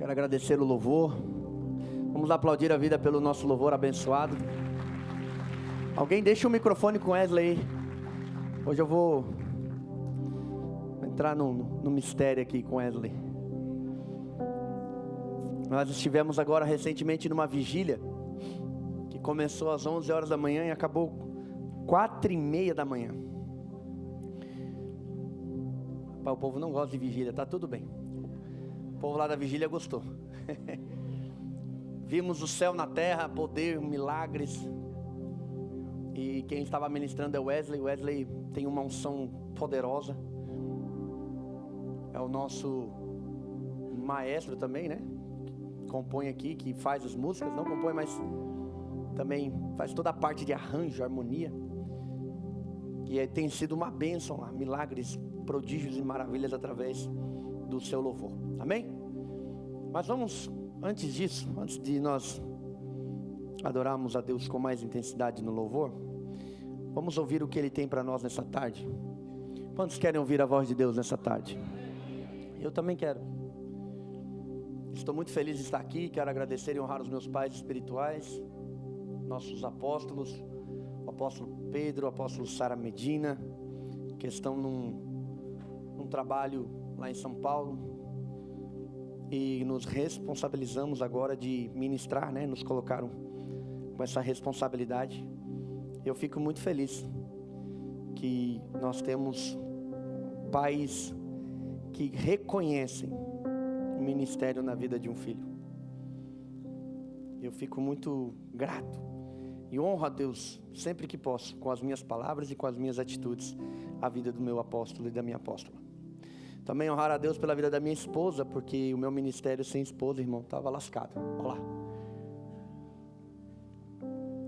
Quero agradecer o louvor. Vamos aplaudir a vida pelo nosso louvor abençoado. Alguém deixa o microfone com Wesley aí. Hoje eu vou entrar no mistério aqui com Wesley. Nós estivemos agora recentemente numa vigília que começou às 11 horas da manhã e acabou 4:30 da manhã. O povo não gosta de vigília, tá tudo bem. O povo lá da vigília gostou. Vimos o céu na terra, poder, milagres. E quem estava ministrando é o Wesley. Wesley tem uma unção poderosa. É o nosso maestro também, né? Compõe aqui, que faz as músicas. Não compõe, mas também faz toda a parte de arranjo, harmonia. E tem sido uma bênção lá. Milagres, prodígios e maravilhas através do seu louvor. Amém? Mas vamos, antes disso, antes de nós adorarmos a Deus com mais intensidade no louvor, vamos ouvir o que Ele tem para nós nessa tarde. Quantos querem ouvir a voz de Deus nessa tarde? Eu também quero. Estou muito feliz de estar aqui. Quero agradecer e honrar os meus pais espirituais, nossos apóstolos, o apóstolo Pedro, o apóstolo Sara Medina, que estão num trabalho lá em São Paulo, e nos responsabilizamos agora de ministrar, né? Nos colocaram com essa responsabilidade. Eu fico muito feliz que nós temos pais que reconhecem o ministério na vida de um filho. Eu fico muito grato e honro a Deus sempre que posso, com as minhas palavras e com as minhas atitudes, a vida do meu apóstolo e da minha apóstola. Também honrar a Deus pela vida da minha esposa, porque o meu ministério sem esposa, irmão, estava lascado. Olha lá.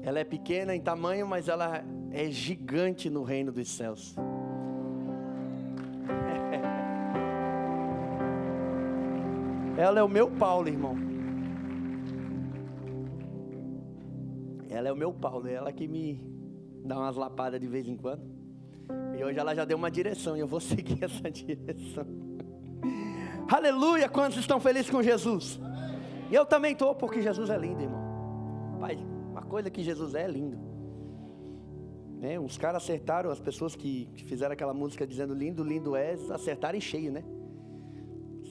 Ela é pequena em tamanho, mas ela é gigante no reino dos céus. Ela é o meu Paulo, irmão. Ela é o meu Paulo, é ela que me dá umas lapadas de vez em quando. E hoje ela já deu uma direção e eu vou seguir essa direção. Aleluia! Quantos estão felizes com Jesus? E eu também estou, porque Jesus é lindo, irmão. Pai, uma coisa que Jesus é lindo. Os caras acertaram, as pessoas que fizeram aquela música dizendo lindo, lindo és, acertaram em cheio, né?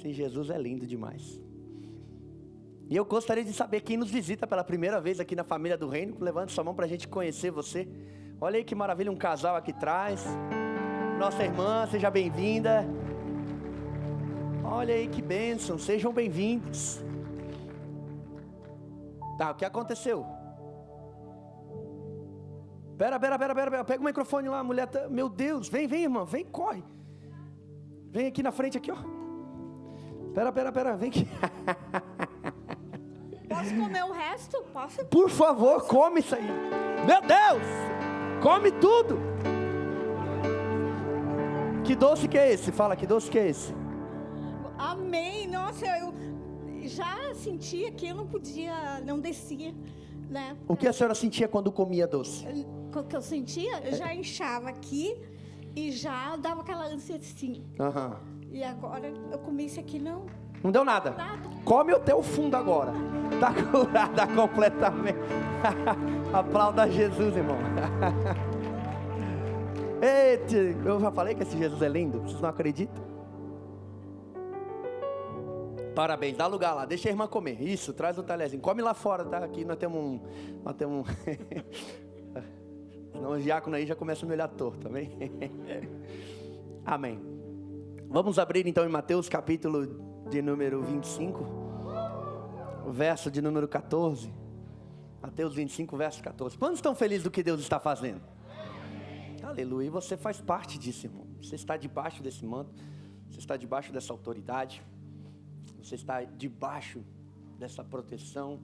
Sim, Jesus é lindo demais. E eu gostaria de saber quem nos visita pela primeira vez aqui na família do reino. Levante sua mão para a gente conhecer você. Olha aí que maravilha, um casal aqui atrás. Nossa irmã, seja bem-vinda. Olha aí que bênção, sejam bem-vindos. Tá, o que aconteceu? Pera, pega o microfone lá, a mulher tá... Meu Deus, vem irmã, vem, corre. Vem aqui na frente, aqui ó. Pera, vem aqui. Posso comer o resto? Posso? Por favor, come isso aí. Meu Deus, come tudo. Que doce que é esse? Fala, que doce que é esse? Amém. Nossa, eu já sentia que eu não podia, não descia, né? O que a senhora sentia quando comia doce? O que eu sentia? Eu já inchava aqui e já dava aquela ânsia assim. E agora eu comi isso aqui, não deu nada. Come o teu fundo agora. Tá curada completamente. Aplauda Jesus, irmão. Eita, eu já falei que esse Jesus é lindo. Vocês não acreditam? Parabéns, dá lugar lá, deixa a irmã comer. Isso, traz o talherzinho. Come lá fora, tá? Aqui nós temos um Senão o diácono aí já começa a me olhar torto, amém? Amém. Vamos abrir então em Mateus capítulo de número 25, verso de número 14. Mateus 25, verso 14. Quantos estão felizes do que Deus está fazendo? Aleluia, e você faz parte disso, irmão. Você está debaixo desse manto, você está debaixo dessa autoridade, você está debaixo dessa proteção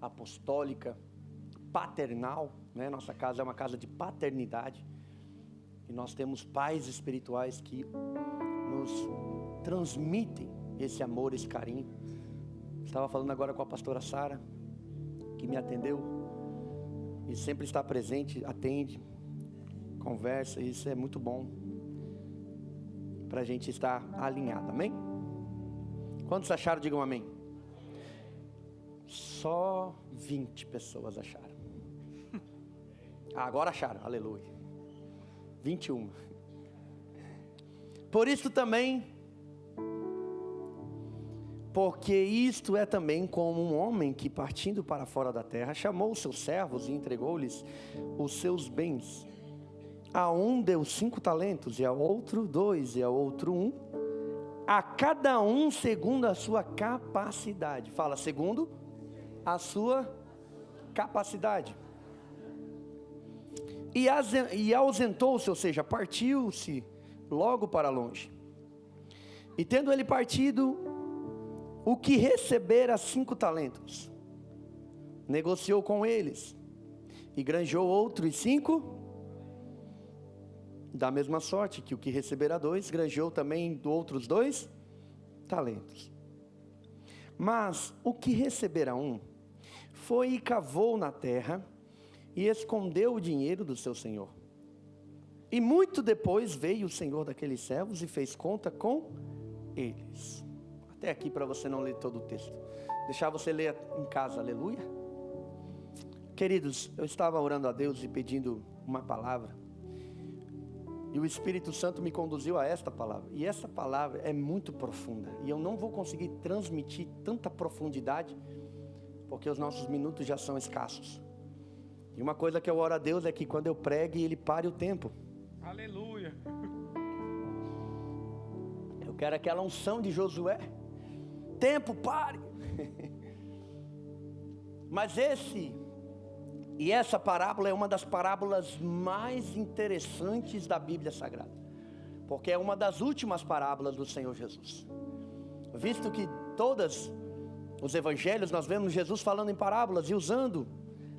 apostólica, paternal, né? Nossa casa é uma casa de paternidade, e nós temos pais espirituais que nos transmitem esse amor, esse carinho. Estava falando agora com a pastora Sara, que me atendeu, e sempre está presente, atende, conversa, isso é muito bom para a gente estar alinhado, amém? Quantos acharam, digam amém. Só 20 pessoas acharam. Agora acharam, aleluia. 21. Por isso também, porque isto é também como um homem que, partindo para fora da terra, chamou os seus servos e entregou-lhes os seus bens. A um deu 5 talentos, e a outro 2, e a outro 1, a cada um segundo a sua capacidade. Fala, segundo a sua capacidade. E ausentou-se, ou seja, partiu-se logo para longe. E tendo ele partido, o que recebera 5 talentos, negociou com eles, e granjeou outros 5, da mesma sorte que o que recebera 2, granjeou também outros 2 talentos. Mas o que recebera 1, foi e cavou na terra, e escondeu o dinheiro do seu senhor. E muito depois veio o senhor daqueles servos e fez conta com eles. Até aqui para você não ler todo o texto. Deixar você ler em casa, aleluia. Queridos, eu estava orando a Deus e pedindo uma palavra. E o Espírito Santo me conduziu a esta palavra. E essa palavra é muito profunda. E eu não vou conseguir transmitir tanta profundidade, porque os nossos minutos já são escassos. E uma coisa que eu oro a Deus é que quando eu pregue, Ele pare o tempo. Aleluia. Eu quero aquela unção de Josué. Tempo, pare. Mas essa parábola é uma das parábolas mais interessantes da Bíblia Sagrada. Porque é uma das últimas parábolas do Senhor Jesus. Visto que todos os evangelhos nós vemos Jesus falando em parábolas e usando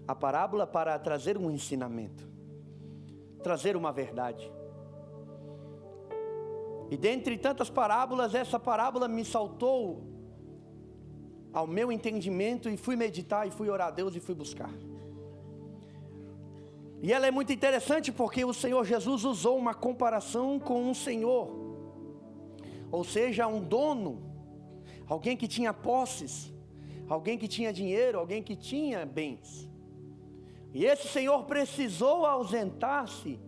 a parábola para trazer um ensinamento, trazer uma verdade. E dentre tantas parábolas, essa parábola me saltou ao meu entendimento e fui meditar e fui orar a Deus e fui buscar. E ela é muito interessante porque o Senhor Jesus usou uma comparação com um senhor, ou seja, um dono, alguém que tinha posses, alguém que tinha dinheiro, alguém que tinha bens. E esse senhor precisou ausentar-se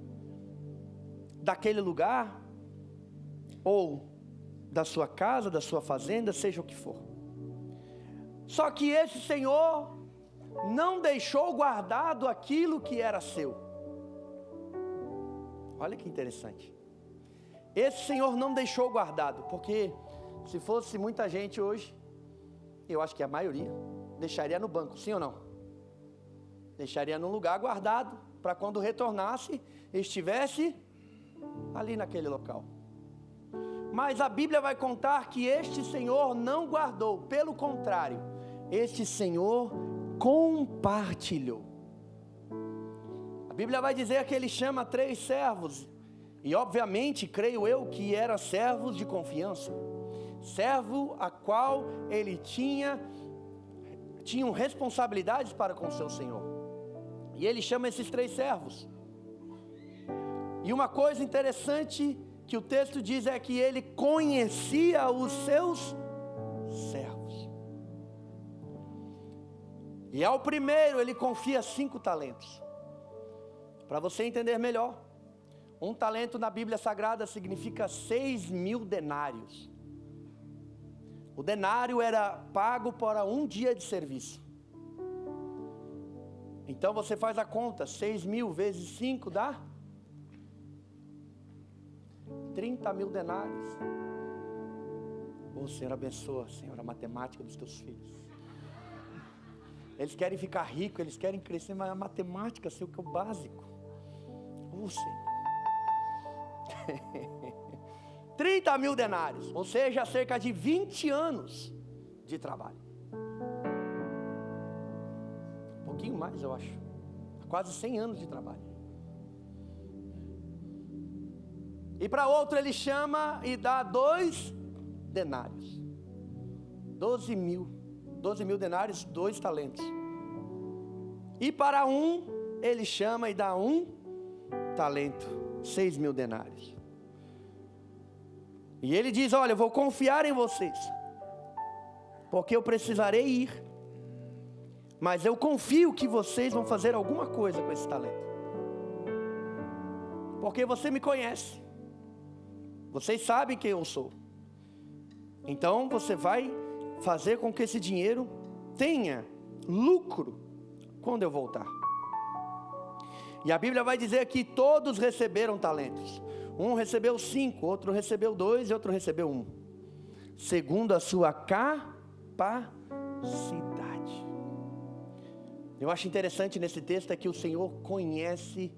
daquele lugar, ou da sua casa, da sua fazenda, seja o que for. Só que esse senhor não deixou guardado aquilo que era seu. Olha que interessante. Esse senhor não deixou guardado, porque se fosse muita gente hoje, eu acho que a maioria deixaria no banco, sim ou não? Deixaria num lugar guardado, para quando retornasse, estivesse ali naquele local. Mas a Bíblia vai contar que este senhor não guardou, pelo contrário, este senhor compartilhou. A Bíblia vai dizer que ele chama 3 servos, e obviamente, creio eu, que eram servos de confiança, servo a qual ele tinham responsabilidades para com seu senhor. E ele chama esses 3 servos. E uma coisa interessante que o texto diz é que ele conhecia os seus servos. E ao primeiro ele confia 5 talentos. Para você entender melhor, um talento na Bíblia Sagrada significa 6.000 denários. O denário era pago para um dia de serviço. Então você faz a conta, 6.000 vezes 5 dá 30.000 denários. Senhor, abençoa, Senhor, a matemática dos teus filhos. Eles querem ficar ricos, eles querem crescer, mas a matemática, Senhor, que é o básico. Senhor. 30.000 denários, ou seja, cerca de 20 anos de trabalho. Um pouquinho mais, eu acho. Quase 100 anos de trabalho. E para outro ele chama e dá 2 denários. 12.000 denários, 2 talentos. E para um, ele chama e dá 1 talento, 6.000 denários. E ele diz, olha, eu vou confiar em vocês, porque eu precisarei ir. mas eu confio que vocês vão fazer alguma coisa com esse talento. Porque você me conhece. Vocês sabem quem eu sou. Então você vai fazer com que esse dinheiro tenha lucro quando eu voltar. E a Bíblia vai dizer que todos receberam talentos. Um recebeu 5, outro recebeu 2 e outro recebeu 1. Segundo a sua capacidade. Eu acho interessante nesse texto é que o Senhor conhece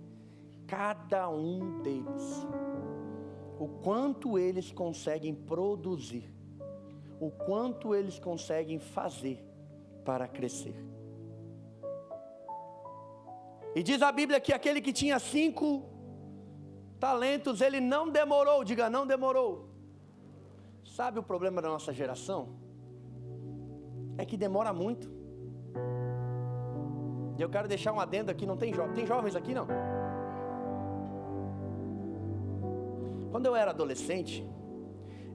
cada um deles. O quanto eles conseguem produzir. O quanto eles conseguem fazer para crescer. E diz a Bíblia que aquele que tinha 5 talentos, ele não demorou, diga, não demorou. Sabe o problema da nossa geração? É que demora muito. E eu quero deixar um adendo aqui, não tem jovens. Tem jovens aqui, não? Quando eu era adolescente,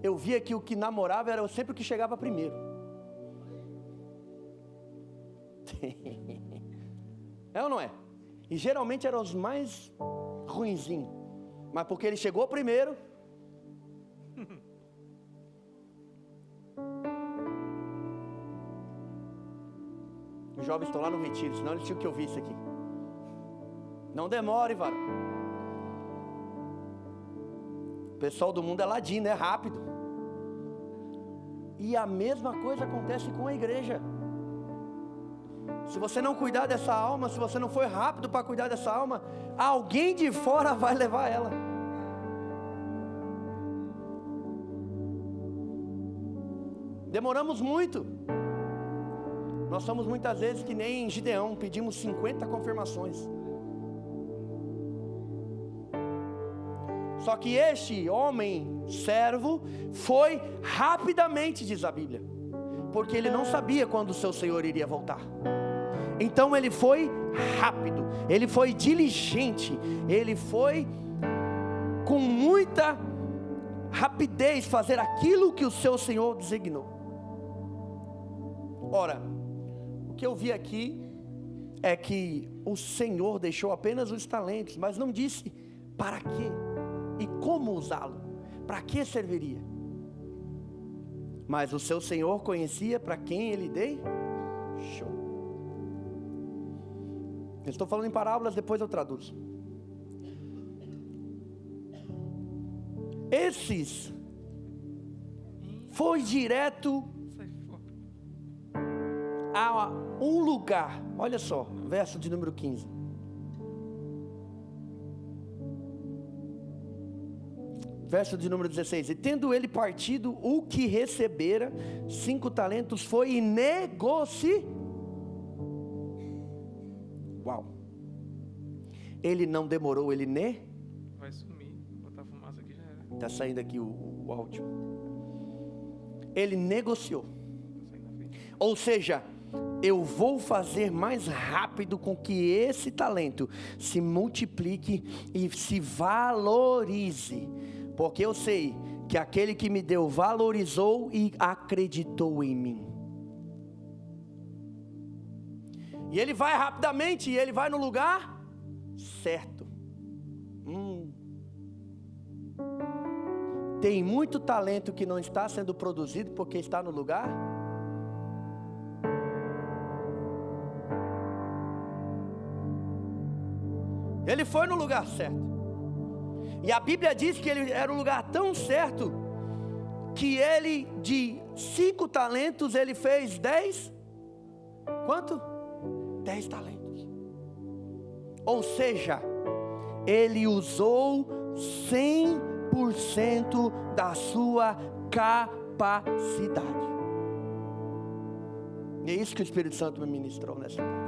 eu via que o que namorava era sempre o que chegava primeiro. É ou não é? E geralmente eram os mais ruinzinhos. Mas porque ele chegou primeiro. Os jovens estão lá no retiro, senão eles tinham que ouvir isso aqui. Não demore, varão. O pessoal do mundo é ladino, é rápido. E a mesma coisa acontece com a igreja. Se você não cuidar dessa alma, se você não for rápido para cuidar dessa alma, alguém de fora vai levar ela. Demoramos muito. Nós somos muitas vezes que nem Gideão, pedimos 50 confirmações. Só que este homem, servo, foi rapidamente, diz a Bíblia, porque ele não sabia quando o seu Senhor iria voltar. Então ele foi rápido, ele foi diligente, ele foi com muita rapidez fazer aquilo que o seu Senhor designou. Ora, o que eu vi aqui é que o Senhor deixou apenas os talentos, mas não disse para quê e como usá-lo, para que serviria. Mas o seu Senhor conhecia para quem ele deixou. Eu estou falando em parábolas, depois eu traduzo. Esses foi direto a um lugar. Olha só, verso de número 15. Verso de número 16. E tendo ele partido, o que recebera 5 talentos foi e negociou. Uau. Ele não demorou, ele vai sumir, botar fumaça aqui já era. Está saindo aqui o áudio. Ele negociou. Ou seja, eu vou fazer mais rápido com que esse talento se multiplique e se valorize. Porque eu sei que aquele que me deu valorizou e acreditou em mim. E ele vai rapidamente, e ele vai no lugar certo. Tem muito talento que não está sendo produzido porque está no lugar. Ele foi no lugar certo. E a Bíblia diz que ele era um lugar tão certo que ele de 5 talentos ele fez 10. Quanto? 10 talentos. Ou seja, ele usou 100% da sua capacidade. E é isso que o Espírito Santo me ministrou nessa tarde.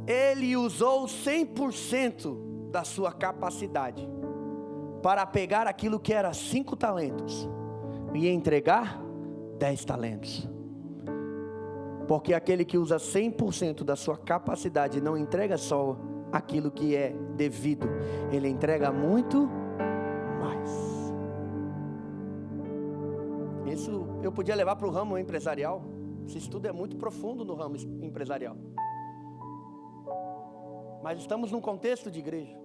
Ele usou 100% da sua capacidade para pegar aquilo que era 5 talentos e entregar 10 talentos. Porque aquele que usa 100% da sua capacidade não entrega só aquilo que é devido, ele entrega muito mais. Isso eu podia levar para o ramo empresarial. Esse estudo é muito profundo no ramo empresarial. Mas estamos num contexto de igreja.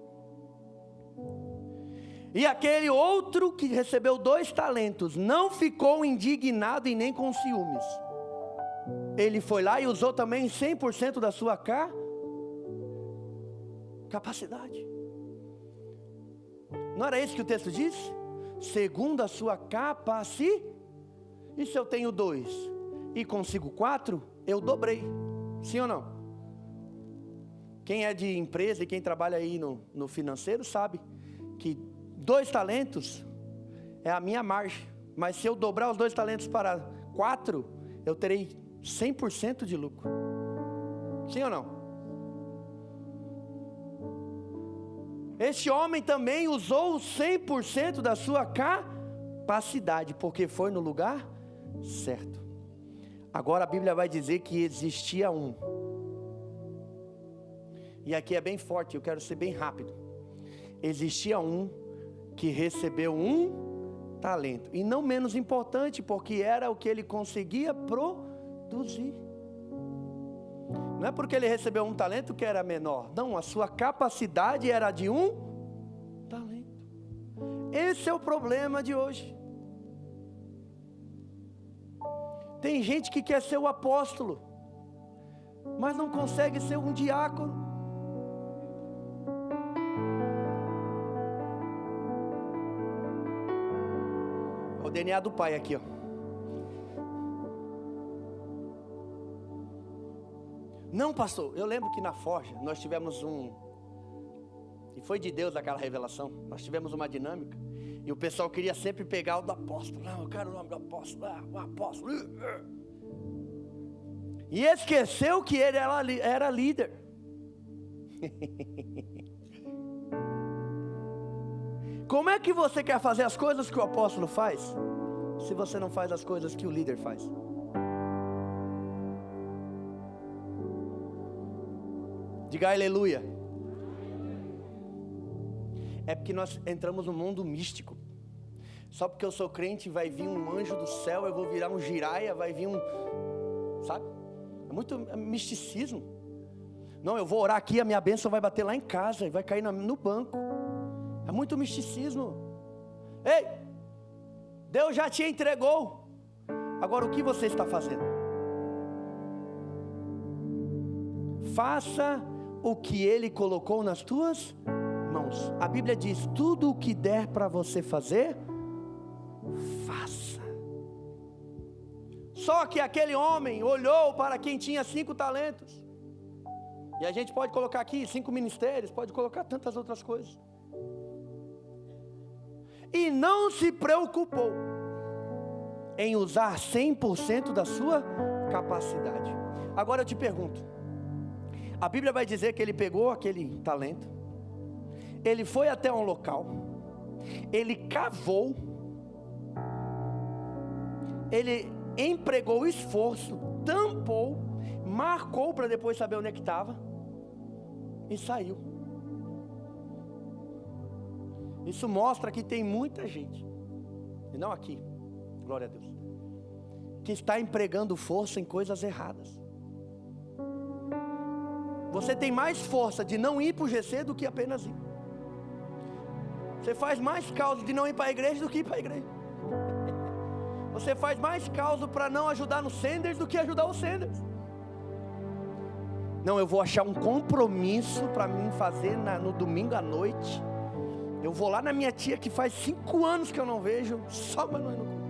E aquele outro que recebeu 2 talentos não ficou indignado e nem com ciúmes. Ele foi lá e usou também 100% da sua capacidade. Não era isso que o texto diz? Segundo a sua capacidade. E se eu tenho 2 e consigo 4, eu dobrei. Sim ou não? Quem é de empresa e quem trabalha aí no financeiro sabe que 2 talentos é a minha margem. Mas se eu dobrar os 2 talentos para 4, eu terei 100% de lucro. Sim ou não? Este homem também usou 100% da sua capacidade, porque foi no lugar certo. Agora a Bíblia vai dizer que existia um. E aqui é bem forte, eu quero ser bem rápido. Existia um que recebeu 1 talento. E não menos importante, porque era o que ele conseguia produzir. Não é porque ele recebeu 1 talento que era menor. Não, a sua capacidade era de 1 talento. Esse é o problema de hoje. Tem gente que quer ser o apóstolo, mas não consegue ser um diácono. O DNA do pai aqui, ó. Não, pastor, eu lembro que na Forja nós tivemos e foi de Deus aquela revelação. Nós tivemos uma dinâmica e o pessoal queria sempre pegar o do apóstolo. Não, eu quero o nome do apóstolo, o apóstolo. E esqueceu que ele era líder. Como é que você quer fazer as coisas que o apóstolo faz, se você não faz as coisas que o líder faz? Diga aleluia. É porque nós entramos no mundo místico. Só porque eu sou crente vai vir um anjo do céu, eu vou virar um giraia, vai vir sabe? É muito misticismo. Não, eu vou orar aqui, a minha bênção vai bater lá em casa e vai cair no banco. É muito misticismo. Ei, Deus já te entregou. Agora o que você está fazendo? Faça o que Ele colocou nas tuas mãos. A Bíblia diz: tudo o que der para você fazer, faça. Só que aquele homem olhou para quem tinha 5 talentos. E a gente pode colocar aqui 5 ministérios, pode colocar tantas outras coisas. E não se preocupou em usar 100% da sua capacidade. Agora eu te pergunto, a Bíblia vai dizer que ele pegou aquele talento, ele foi até um local, ele cavou, ele empregou esforço, tampou, marcou para depois saber onde é que estava e saiu. Isso mostra que tem muita gente, e não aqui, glória a Deus, que está empregando força em coisas erradas. Você tem mais força de não ir para o GC do que apenas ir. Você faz mais causa de não ir para a igreja do que ir para a igreja. Você faz mais causa para não ajudar no Senders do que ajudar o Senders. Não, eu vou achar um compromisso para mim fazer no domingo à noite. Eu vou lá na minha tia que faz 5 anos que eu não vejo, só para não ir no culto.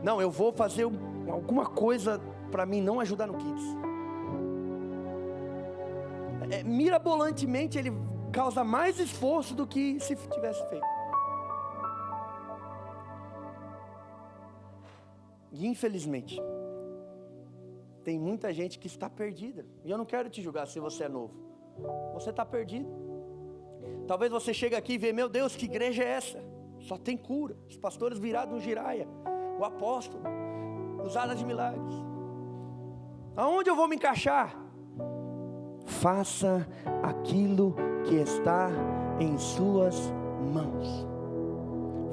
Não, eu vou fazer alguma coisa para mim não ajudar no Kids. Mirabolantemente ele causa mais esforço do que se tivesse feito. E infelizmente tem muita gente que está perdida. E eu não quero te julgar se você é novo. Você está perdido. Talvez você chegue aqui e vê: meu Deus, que igreja é essa? Só tem cura, os pastores virados no giraia, o apóstolo, usada de milagres. Aonde eu vou me encaixar? Faça aquilo que está em suas mãos.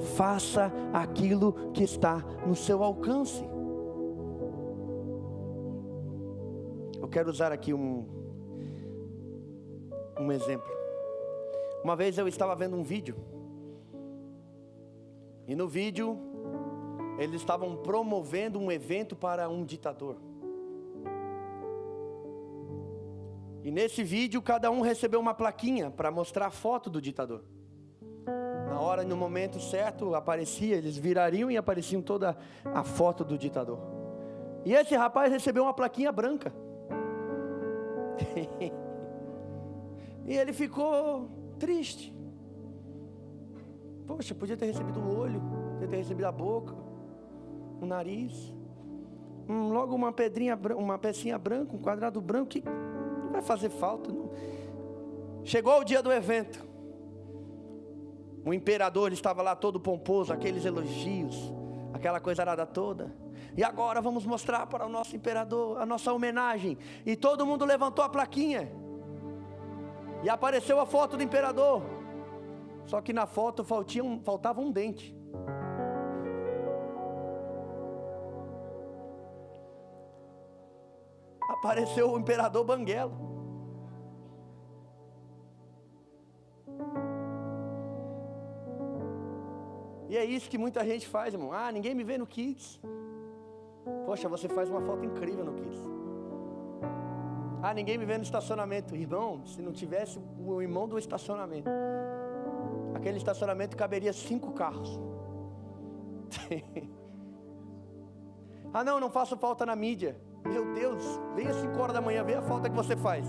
faça aquilo que está no seu alcance. Eu quero usar aqui um exemplo. Uma vez eu estava vendo um vídeo, e no vídeo eles estavam promovendo um evento para um ditador. E nesse vídeo cada um recebeu uma plaquinha para mostrar a foto do ditador. Na hora, no momento certo, aparecia, eles virariam e apareciam toda a foto do ditador. E esse rapaz recebeu uma plaquinha branca. E ele ficou triste. Poxa, podia ter recebido o olho, podia ter recebido a boca, o nariz, logo uma pedrinha, uma pecinha branca, um quadrado branco, que não vai fazer falta. Não. Chegou o dia do evento. O imperador estava lá todo pomposo, aqueles elogios, aquela coisa arada toda. E agora vamos mostrar para o nosso imperador a nossa homenagem. E todo mundo levantou a plaquinha. E apareceu a foto do imperador. Só que na foto faltava um dente. Apareceu o imperador Banguelo. E é isso que muita gente faz, irmão. Ah, ninguém me vê no Kids. Poxa, você faz uma foto incrível no Kids. Ah, ninguém me vê no estacionamento. Irmão, se não tivesse o irmão do estacionamento, aquele estacionamento caberia 5 carros. Ah, não faço falta na mídia. Meu Deus, vem às 5 horas da manhã, vê a falta que você faz.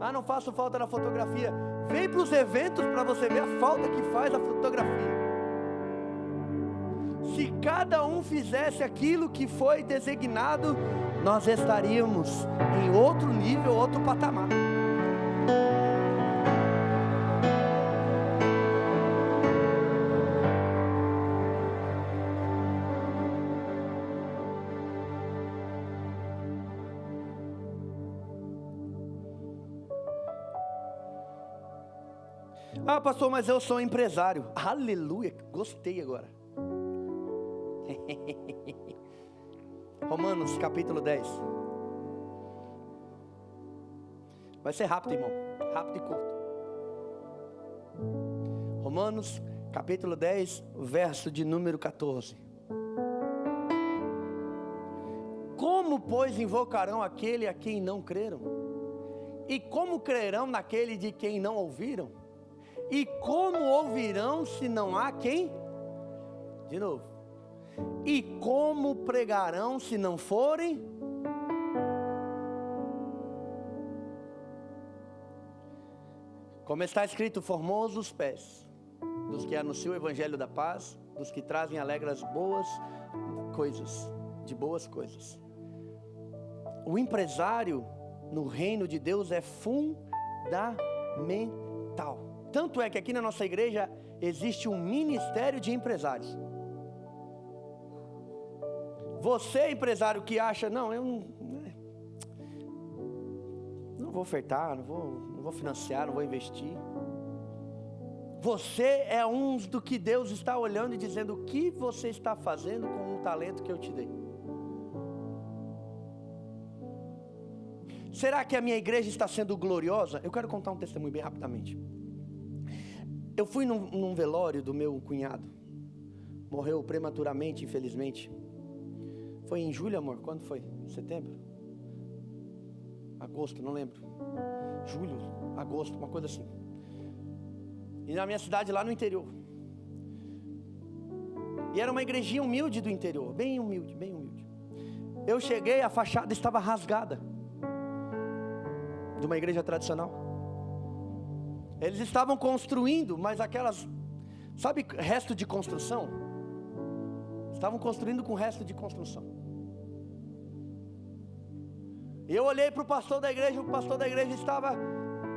Ah, não faço falta na fotografia. Vem para os eventos para você ver a falta que faz a fotografia. Se cada um fizesse aquilo que foi designado, nós estaríamos em outro nível, outro patamar. Ah, pastor, mas eu sou empresário. Aleluia, gostei agora. Romanos capítulo 10. Vai ser rápido, irmão. Rápido e curto. Romanos capítulo 10, verso de número 14. Como, pois, invocarão aquele a quem não creram? E como crerão naquele de quem não ouviram? E como ouvirão se não há quem? De novo. E como pregarão se não forem? Como está escrito, formosos os pés dos que anunciam o evangelho da paz, dos que trazem alegres boas coisas, de boas coisas. O empresário no reino de Deus é fundamental. Tanto é que aqui na nossa igreja existe um ministério de empresários. Você, empresário, que acha, não, eu não vou ofertar, não vou financiar, não vou investir. Você é um do que Deus está olhando e dizendo: o que você está fazendo com o talento que eu te dei? Será que a minha igreja está sendo gloriosa? Eu quero contar um testemunho bem rapidamente. Eu fui num velório do meu cunhado. Morreu prematuramente, infelizmente. Foi em julho, amor? Quando foi? Setembro? Agosto, não lembro. Julho, agosto, uma coisa assim. E na minha cidade, lá no interior. E era uma igrejinha humilde do interior. Bem humilde, bem humilde. Eu cheguei, a fachada estava rasgada. De uma igreja tradicional. Eles estavam construindo, mas aquelas, sabe, resto de construção? Estavam construindo com resto de construção. E eu olhei para o pastor da igreja, o pastor da igreja estava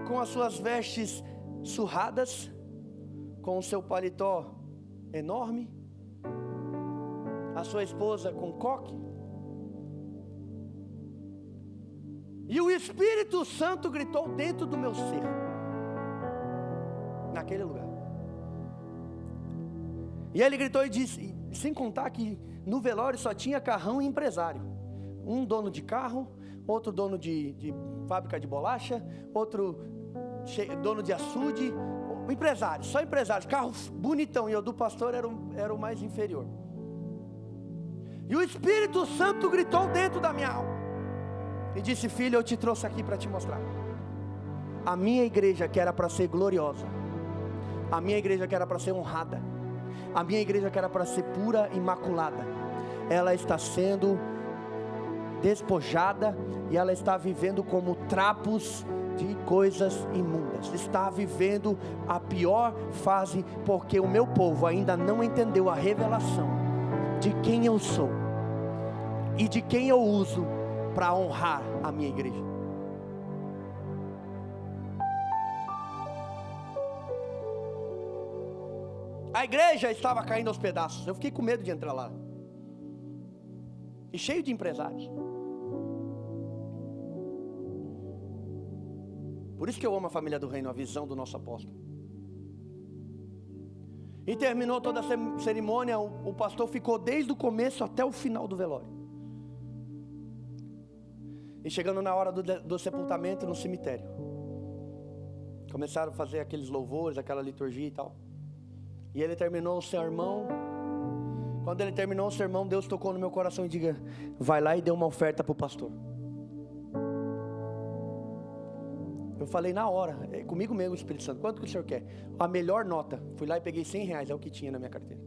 com as suas vestes surradas, com o seu paletó enorme, a sua esposa com coque. E o Espírito Santo gritou dentro do meu ser. Naquele lugar. E ele gritou e disse, sem contar que no velório só tinha carrão e empresário. Um dono de carro, outro dono de fábrica de bolacha, outro dono de açude, empresário, só empresário, carro bonitão. E eu do pastor era o mais inferior. E o Espírito Santo gritou dentro da minha alma e disse: filho, eu te trouxe aqui para te mostrar. A minha igreja que era para ser gloriosa, a minha igreja que era para ser honrada, a minha igreja que era para ser pura, imaculada, ela está sendo despojada e ela está vivendo como trapos de coisas imundas. Está vivendo a pior fase, porque o meu povo ainda não entendeu a revelação de quem eu sou e de quem eu uso para honrar a minha igreja. A igreja estava caindo aos pedaços. Eu fiquei com medo de entrar lá. E cheio de empresários. Por isso que eu amo a família do reino, a visão do nosso apóstolo. E terminou toda a cerimônia, o pastor ficou desde o começo até o final do velório. E chegando na hora do sepultamento no cemitério, começaram a fazer aqueles louvores, aquela liturgia e tal. E ele terminou o sermão. Quando ele terminou o sermão, Deus tocou no meu coração e disse: vai lá e dê uma oferta para o pastor. Eu falei na hora, comigo mesmo o Espírito Santo: quanto que o senhor quer? A melhor nota. Fui lá e peguei R$100, é o que tinha na minha carteira.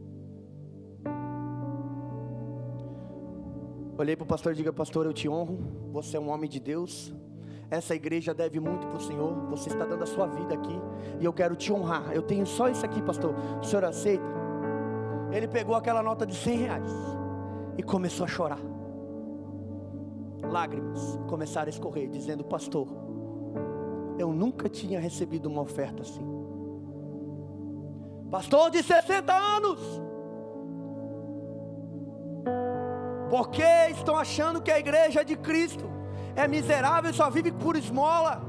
Olhei para o pastor e disse: pastor, eu te honro, você é um homem de Deus, essa igreja deve muito para o Senhor, você está dando a sua vida aqui, e eu quero te honrar, eu tenho só isso aqui, pastor, o senhor aceita? Ele pegou aquela nota de R$100 e começou a chorar. Lágrimas começaram a escorrer, dizendo: pastor, eu nunca tinha recebido uma oferta assim. Pastor de 60 anos, porque estão achando que a igreja de Cristo é miserável e só vive por esmola.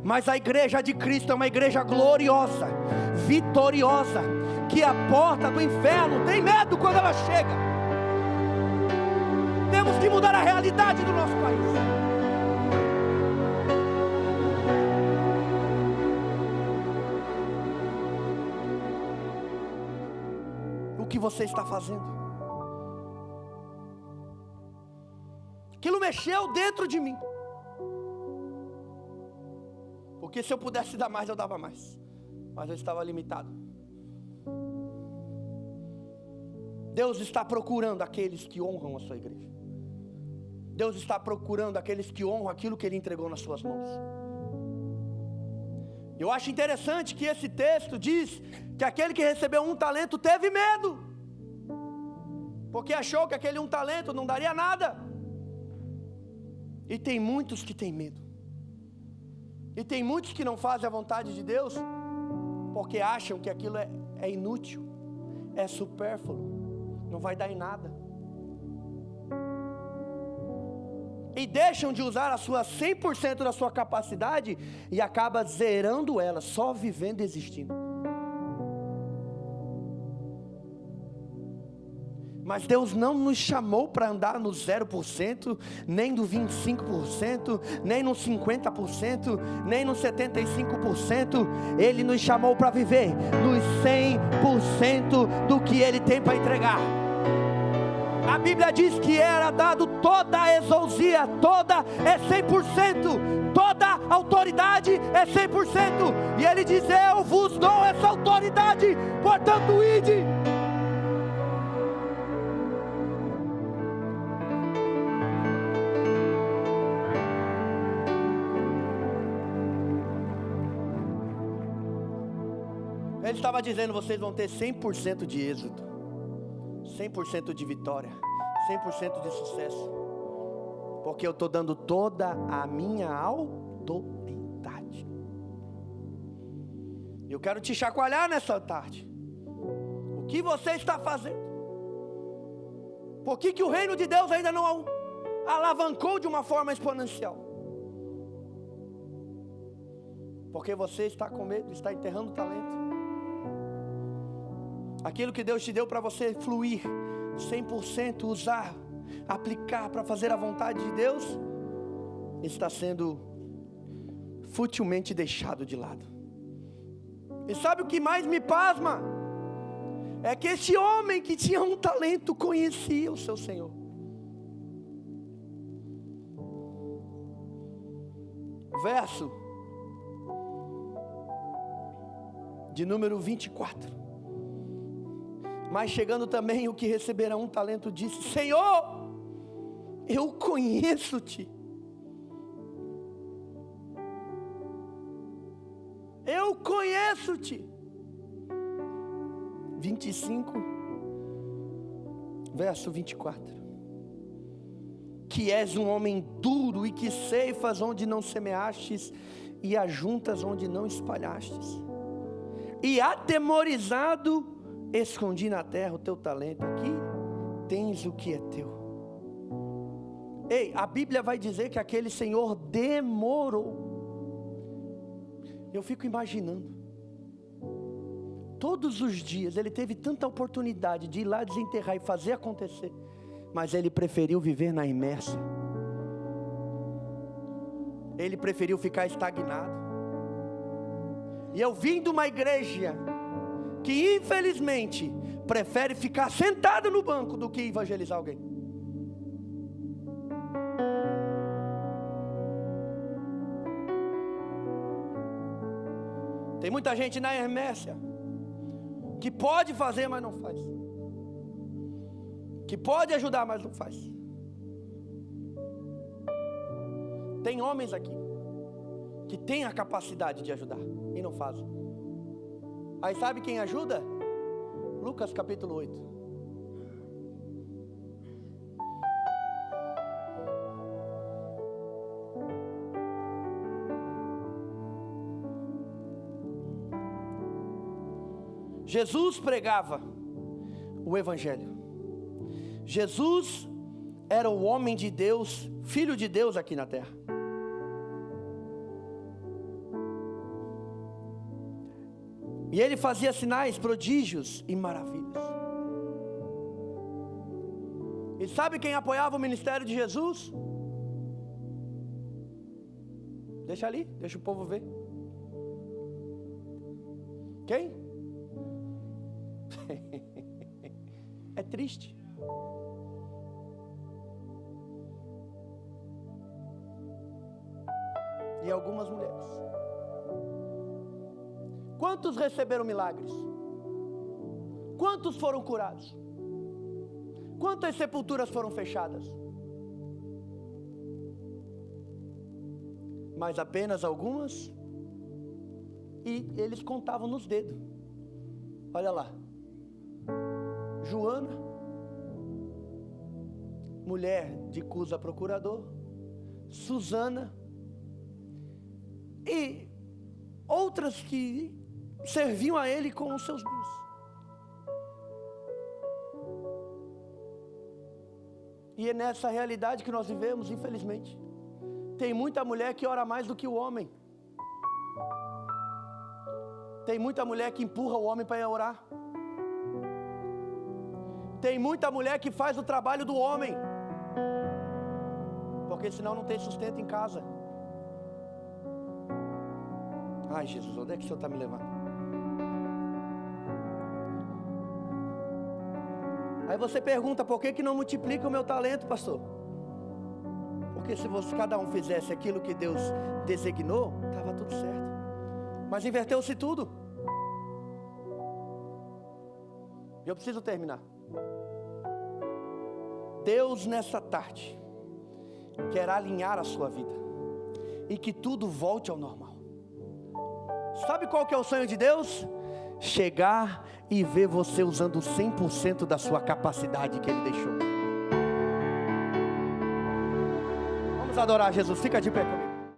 Mas a igreja de Cristo é uma igreja gloriosa, vitoriosa, que a porta do inferno tem medo quando ela chega. Temos que mudar a realidade do nosso país. O que você está fazendo? Aquilo mexeu dentro de mim. Porque se eu pudesse dar mais, eu dava mais. Mas eu estava limitado. Deus está procurando aqueles que honram a sua igreja. Deus está procurando aqueles que honram aquilo que Ele entregou nas suas mãos. Eu acho interessante que esse texto diz que aquele que recebeu 1 talento teve medo, porque achou que aquele 1 talento não daria nada. E tem muitos que têm medo. E tem muitos que não fazem a vontade de Deus, porque acham que aquilo é inútil, é supérfluo, não vai dar em nada. E deixam de usar a sua 100% da sua capacidade e acaba zerando ela, só vivendo e existindo. Mas Deus não nos chamou para andar no 0%, nem do 25%, nem no 50%, nem no 75%. Ele nos chamou para viver nos 100% do que Ele tem para entregar. A Bíblia diz que era dado toda a exousia, toda é 100%, toda autoridade é 100%. E Ele diz: eu vos dou essa autoridade, portanto ide. Ele estava dizendo: vocês vão ter 100% de êxito, 100% de vitória, 100% de sucesso, porque eu estou dando toda a minha autoridade. Eu quero te chacoalhar nessa tarde. O que você está fazendo? Por que o reino de Deus ainda não alavancou de uma forma exponencial? Porque você está com medo, está enterrando o talento. Aquilo que Deus te deu para você fluir 100%, usar, aplicar para fazer a vontade de Deus, está sendo futilmente deixado de lado. E sabe o que mais me pasma? É que esse homem que tinha um talento conhecia o seu Senhor. Verso de número 24. Mas chegando também o que recebera um talento disse: Senhor, eu conheço-te. Eu conheço-te. 25, verso 24. Que és um homem duro e que ceifas onde não semeastes e ajuntas onde não espalhastes. E atemorizado, escondi na terra o teu talento. Aqui tens o que é teu. Ei, a Bíblia vai dizer que aquele senhor demorou. Eu fico imaginando. Todos os dias ele teve tanta oportunidade de ir lá desenterrar e fazer acontecer, mas ele preferiu viver na inércia. Ele preferiu ficar estagnado. E eu vim de uma igreja que infelizmente prefere ficar sentado no banco do que evangelizar alguém. Tem muita gente na inércia que pode fazer, mas não faz. Que pode ajudar, mas não faz. Tem homens aqui que têm a capacidade de ajudar e não fazem. Aí sabe quem ajuda? Lucas capítulo 8. Jesus pregava o Evangelho. Jesus era o homem de Deus, filho de Deus aqui na terra. E ele fazia sinais, prodígios e maravilhas. E sabe quem apoiava o ministério de Jesus? Deixa ali, deixa o povo ver. Quem? É triste. E algumas mulheres. Quantos receberam milagres? Quantos foram curados? Quantas sepulturas foram fechadas? Mas apenas algumas. E eles contavam nos dedos. Olha lá. Joana, mulher de Cusa procurador, Susana e outras que serviam a ele com os seus bens. E é nessa realidade que nós vivemos, infelizmente. Tem muita mulher que ora mais do que o homem. Tem muita mulher que empurra o homem para ir orar. Tem muita mulher que faz o trabalho do homem, porque senão não tem sustento em casa. Ai, Jesus, onde é que o Senhor está me levando? Aí você pergunta: por que não multiplica o meu talento, pastor? Porque se cada um fizesse aquilo que Deus designou, estava tudo certo. Mas inverteu-se tudo. E eu preciso terminar. Deus nessa tarde quer alinhar a sua vida e que tudo volte ao normal. Sabe qual que é o sonho de Deus? Chegar e ver você usando 100% da sua capacidade que Ele deixou. Vamos adorar Jesus, fica de pé comigo.